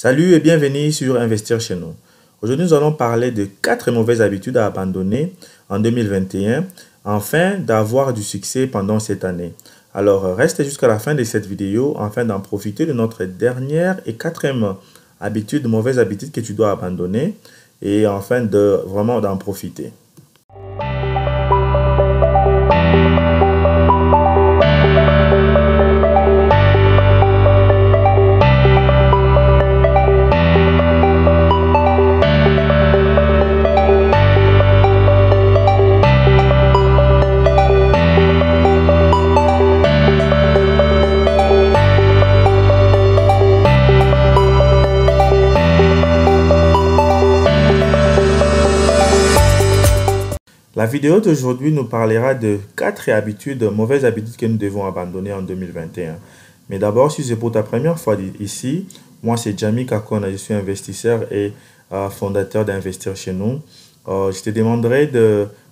Salut et bienvenue sur Investir chez nous. Aujourd'hui, nous allons parler de 4 mauvaises habitudes à abandonner en 2021 afin d'avoir du succès pendant cette année. Alors, restez jusqu'à la fin de cette vidéo afin d'en profiter de notre dernière et quatrième habitude, mauvaise habitude que tu dois abandonner et afin de vraiment d'en profiter. La vidéo d'aujourd'hui nous parlera de 4 habitudes, mauvaises habitudes que nous devons abandonner en 2021. Mais d'abord, si c'est pour ta première fois ici, moi c'est Jamie Kakona, je suis investisseur et fondateur d'Investir chez nous. Je te demanderai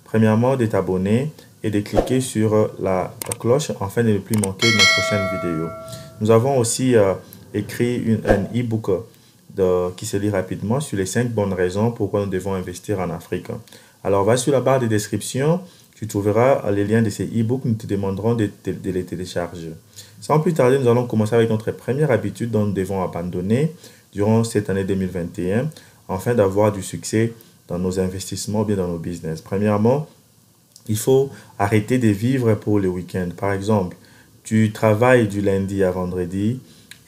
premièrement de t'abonner et de cliquer sur la cloche afin de ne plus manquer nos prochaines vidéos. Nous avons aussi écrit un e-book qui se lit rapidement sur les 5 bonnes raisons pourquoi nous devons investir en Afrique. Alors, va sur la barre de description, tu trouveras les liens de ces e-books, nous te demanderons de les télécharger. Sans plus tarder, nous allons commencer avec notre première habitude dont nous devons abandonner durant cette année 2021 afin d'avoir du succès dans nos investissements ou bien dans nos business. Premièrement, il faut arrêter de vivre pour le week-end. Par exemple, tu travailles du lundi à vendredi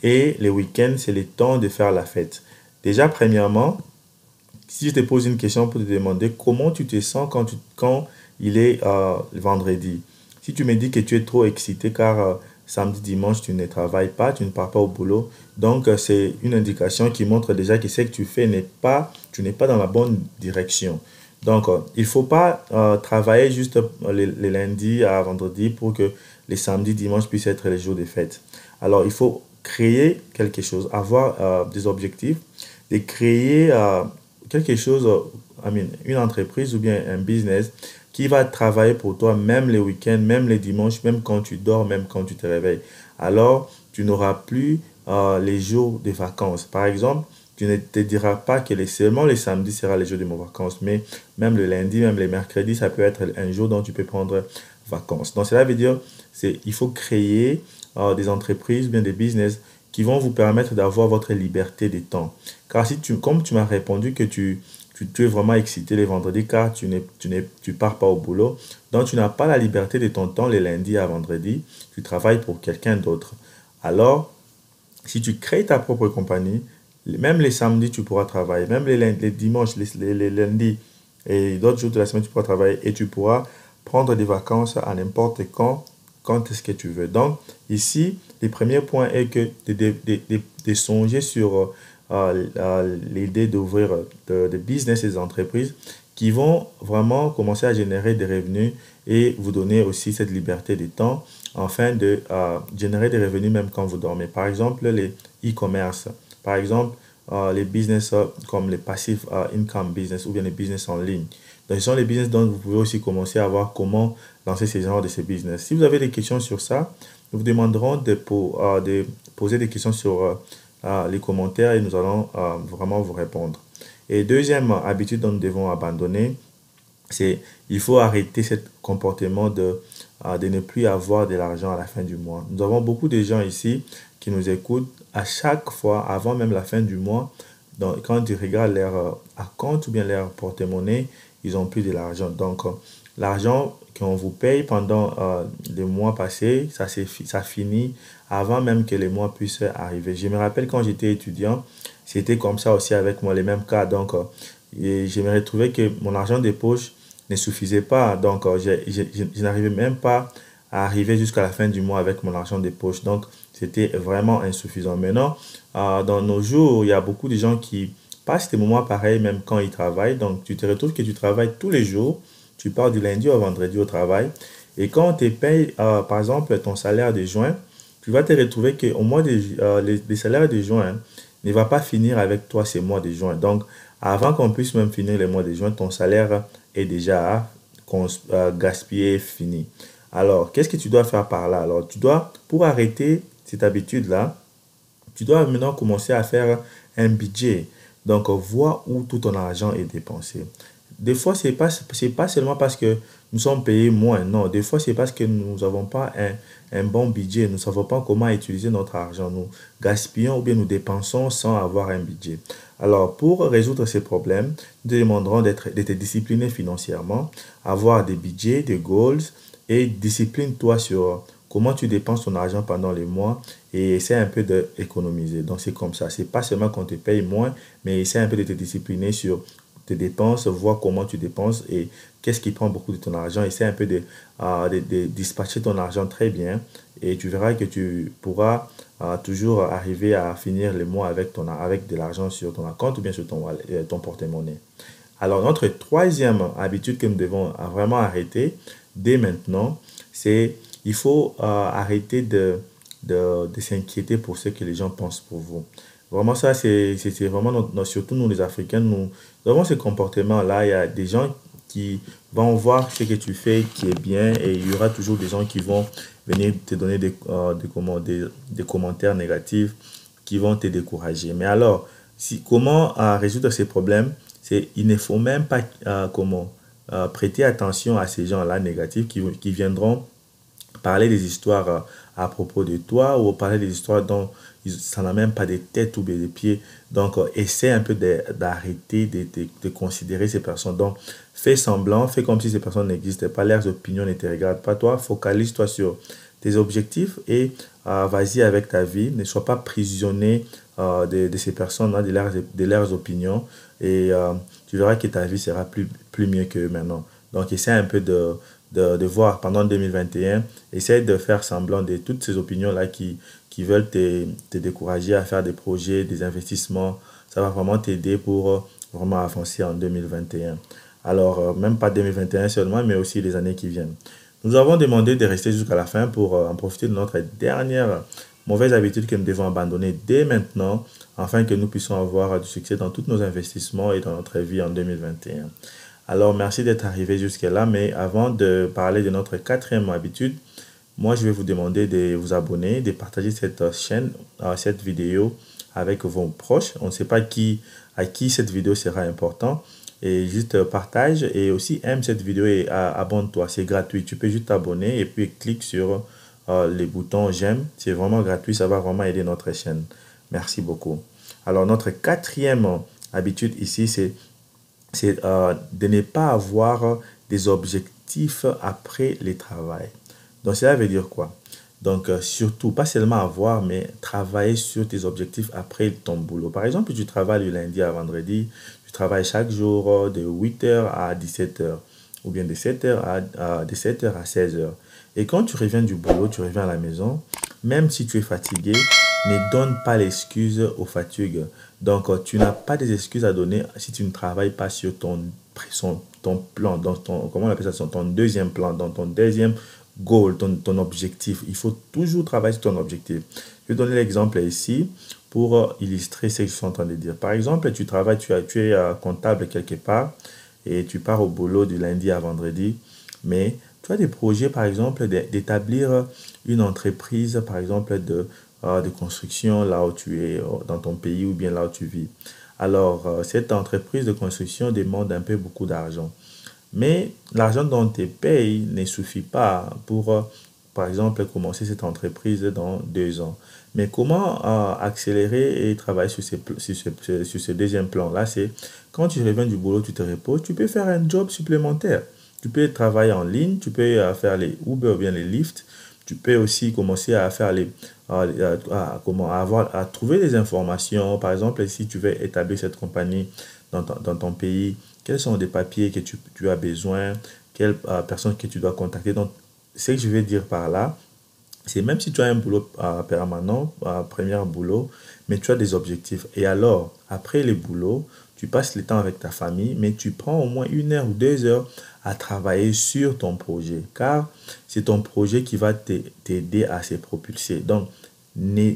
et le week-end, c'est le temps de faire la fête. Déjà, premièrement, si je te pose une question pour te demander comment tu te sens quand il est vendredi. Si tu me dis que tu es trop excité car samedi, dimanche, tu ne travailles pas, tu ne pars pas au boulot. Donc, c'est une indication qui montre déjà que ce que tu fais tu n'es pas dans la bonne direction. Donc, il ne faut pas travailler juste les lundis à vendredi pour que les samedis, dimanches puissent être les jours de fête. Alors, il faut créer quelque chose, avoir des objectifs, de créer quelque chose, une entreprise ou bien un business qui va travailler pour toi même les week-ends, même les dimanches, même quand tu dors, même quand tu te réveilles. Alors, tu n'auras plus les jours de vacances. Par exemple, tu ne te diras pas que seulement les samedis sera les jours de mes vacances, mais même le lundi, même les mercredis, ça peut être un jour dont tu peux prendre vacances. Donc, cela veut dire qu'il faut créer des entreprises, bien des business qui vont vous permettre d'avoir votre liberté de temps. Car comme tu m'as répondu que tu es vraiment excité les vendredis car tu pars pas au boulot, donc tu n'as pas la liberté de ton temps les lundis à vendredi, tu travailles pour quelqu'un d'autre. Alors, si tu crées ta propre compagnie, même les samedis tu pourras travailler, même les dimanches, les lundis et d'autres jours de la semaine tu pourras travailler et tu pourras prendre des vacances à n'importe quand est-ce que tu veux. Donc, ici, le premier point est que de songer sur l'idée d'ouvrir des business et des entreprises qui vont vraiment commencer à générer des revenus et vous donner aussi cette liberté de temps afin de générer des revenus même quand vous dormez. Par exemple, les e-commerce, par exemple, les business comme les passive income business ou bien les business en ligne. Donc, ce sont les business dont vous pouvez aussi commencer à voir comment lancer ces genres de ces business. Si vous avez des questions sur ça, nous vous demanderons de poser des questions sur les commentaires et nous allons vraiment vous répondre. Et deuxième habitude dont nous devons abandonner, c'est il faut arrêter ce comportement de ne plus avoir de l'argent à la fin du mois. Nous avons beaucoup de gens ici qui nous écoutent à chaque fois, avant même la fin du mois, quand ils regardent leur compte ou bien leur porte-monnaie, ils n'ont plus de l'argent. Donc, l'argent qu'on vous paye pendant les mois passés, ça finit avant même que les mois puissent arriver. Je me rappelle quand j'étais étudiant, c'était comme ça aussi avec moi, les mêmes cas. Donc, je me retrouvais que mon argent de poche ne suffisait pas. Donc, je n'arrivais même pas à arriver jusqu'à la fin du mois avec mon argent de poche. Donc, c'était vraiment insuffisant. Maintenant, dans nos jours, il y a beaucoup de gens qui passent des moments pareils même quand ils travaillent. Donc, tu te retrouves que tu travailles tous les jours. Tu pars du lundi au vendredi au travail. Et quand on te paye, par exemple, ton salaire de juin, tu vas te retrouver qu'au mois les salaires de juin ne va pas finir avec toi ces mois de juin. Donc, avant qu'on puisse même finir les mois de juin, ton salaire est déjà gaspillé, fini. Alors, qu'est-ce que tu dois faire par là? Alors, pour arrêter cette habitude-là, tu dois maintenant commencer à faire un budget. Donc, vois où tout ton argent est dépensé. Des fois, c'est pas seulement parce que nous sommes payés moins. Non, des fois, c'est parce que nous n'avons pas un bon budget. Nous ne savons pas comment utiliser notre argent. Nous gaspillons ou bien nous dépensons sans avoir un budget. Alors, pour résoudre ces problèmes, nous te demanderons d'être discipliné financièrement, avoir des budgets, des goals et discipline-toi sur comment tu dépenses ton argent pendant les mois et essaie un peu d'économiser. Donc, c'est comme ça. C'est pas seulement qu'on te paye moins, mais essaie un peu de te discipliner sur tes dépenses, vois comment tu dépenses et qu'est-ce qui prend beaucoup de ton argent. Essaie un peu de dispatcher ton argent très bien et tu verras que tu pourras toujours arriver à finir le mois avec de l'argent sur ton compte ou bien sur ton porte-monnaie. Alors, notre troisième habitude que nous devons vraiment arrêter dès maintenant, c'est il faut arrêter de s'inquiéter pour ce que les gens pensent pour vous. Vraiment, ça, c'est vraiment, surtout nous les Africains, nous avons ce comportement-là. Il y a des gens qui vont voir ce que tu fais qui est bien et il y aura toujours des gens qui vont venir te donner des commentaires négatifs qui vont te décourager. Mais alors, comment résoudre ces problèmes? Il ne faut même pas prêter attention à ces gens-là négatifs qui viendront parler des histoires à propos de toi ou parler des histoires dont ça n'a même pas de tête ou de pieds. Donc, essaie un peu d'arrêter de considérer ces personnes. Donc, fais semblant, fais comme si ces personnes n'existaient pas, leurs opinions ne te regardent pas. Toi, focalise-toi sur tes objectifs et vas-y avec ta vie. Ne sois pas prisonnier de ces personnes-là, de leurs opinions. Et tu verras que ta vie sera plus mieux que maintenant. Donc, essaie un peu de voir pendant 2021, essaie de faire semblant de toutes ces opinions-là qui veulent te décourager à faire des projets, des investissements. Ça va vraiment t'aider pour vraiment avancer en 2021. Alors, même pas 2021 seulement, mais aussi les années qui viennent. Nous avons demandé de rester jusqu'à la fin pour en profiter de notre dernière mauvaise habitude que nous devons abandonner dès maintenant, afin que nous puissions avoir du succès dans tous nos investissements et dans notre vie en 2021. Alors, merci d'être arrivé jusque-là, mais avant de parler de notre quatrième habitude, moi, je vais vous demander de vous abonner, de partager cette chaîne, cette vidéo avec vos proches. On ne sait pas à qui cette vidéo sera importante. Et juste partage et aussi aime cette vidéo et abonne-toi. C'est gratuit. Tu peux juste t'abonner et puis clique sur les boutons j'aime. C'est vraiment gratuit. Ça va vraiment aider notre chaîne. Merci beaucoup. Alors, notre quatrième habitude ici, c'est de ne pas avoir des objectifs après le travail. Donc, cela veut dire quoi? Donc, surtout, pas seulement avoir, mais travailler sur tes objectifs après ton boulot. Par exemple, tu travailles du lundi à vendredi, tu travailles chaque jour de 8 heures à 17 heures, ou bien de 7 heures à 16 heures. Et quand tu reviens du boulot, tu reviens à la maison, même si tu es fatigué, ne donne pas l'excuse aux fatigues. Donc, tu n'as pas des excuses à donner si tu ne travailles pas sur ton plan, comment on appelle ça, ton deuxième plan, dans ton deuxième goal, ton objectif. Il faut toujours travailler sur ton objectif. Je vais donner l'exemple ici pour illustrer ce que je suis en train de dire. Par exemple, tu travailles, tu es comptable quelque part et tu pars au boulot du lundi à vendredi, mais tu as des projets, par exemple, d'établir une entreprise, par exemple, de construction là où tu es, dans ton pays ou bien là où tu vis. Alors, cette entreprise de construction demande un peu beaucoup d'argent. Mais l'argent dont tu payes ne suffit pas pour, par exemple, commencer cette entreprise dans 2 ans. Mais comment accélérer et travailler sur ce deuxième plan-là, c'est quand tu reviens du boulot, tu te reposes, tu peux faire un job supplémentaire. Tu peux travailler en ligne, tu peux faire les Uber ou bien les Lyft. Tu peux aussi commencer à faire à trouver des informations. Par exemple, si tu veux établir cette compagnie dans ton pays, quels sont les papiers que tu as besoin, quelles personnes que tu dois contacter. Donc, ce que je vais dire par là, c'est même si tu as un boulot permanent, premier boulot, mais tu as des objectifs. Et alors, après le boulot, tu passes le temps avec ta famille, mais tu prends au moins 1 heure ou 2 heures à travailler sur ton projet, car c'est ton projet qui va t'aider à se propulser. Donc, ne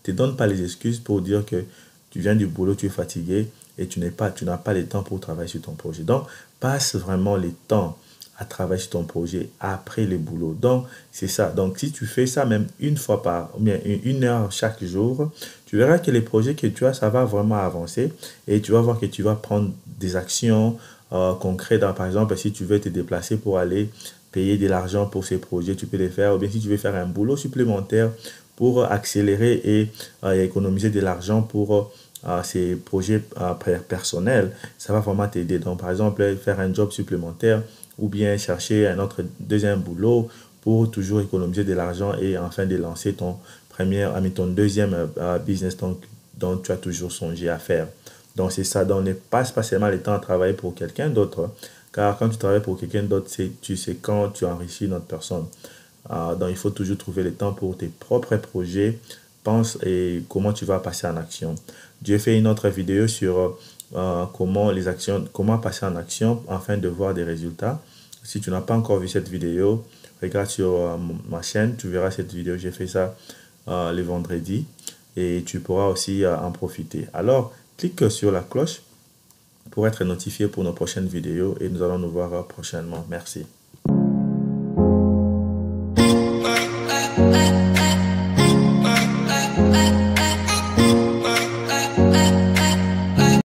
te donne pas les excuses pour dire que tu viens du boulot, tu es fatigué et tu n'as pas le temps pour travailler sur ton projet. Donc, passe vraiment le temps à travailler sur ton projet après le boulot. Donc, c'est ça. Donc, si tu fais ça même une fois ou bien une heure chaque jour, tu verras que les projets que tu as, ça va vraiment avancer et tu vas voir que tu vas prendre des actions concrètes. Par exemple, si tu veux te déplacer pour aller payer de l'argent pour ces projets, tu peux les faire. Ou bien si tu veux faire un boulot supplémentaire pour accélérer et économiser de l'argent pour ces projets personnels, ça va vraiment t'aider. Donc, par exemple, faire un job supplémentaire ou bien chercher un autre deuxième boulot pour toujours économiser de l'argent et enfin de lancer ton deuxième business dont tu as toujours songé à faire. Donc, c'est ça. Donc, ne passe pas seulement le temps à travailler pour quelqu'un d'autre, car quand tu travailles pour quelqu'un d'autre, tu sais quand tu enrichis une autre personne. Donc, il faut toujours trouver le temps pour tes propres projets. Pense et comment tu vas passer en action. J'ai fait une autre vidéo sur comment passer en action afin de voir des résultats. Si tu n'as pas encore vu cette vidéo, regarde sur ma chaîne, tu verras cette vidéo. J'ai fait ça le vendredi et tu pourras aussi en profiter. Alors, clique sur la cloche pour être notifié pour nos prochaines vidéos et nous allons nous voir prochainement. Merci.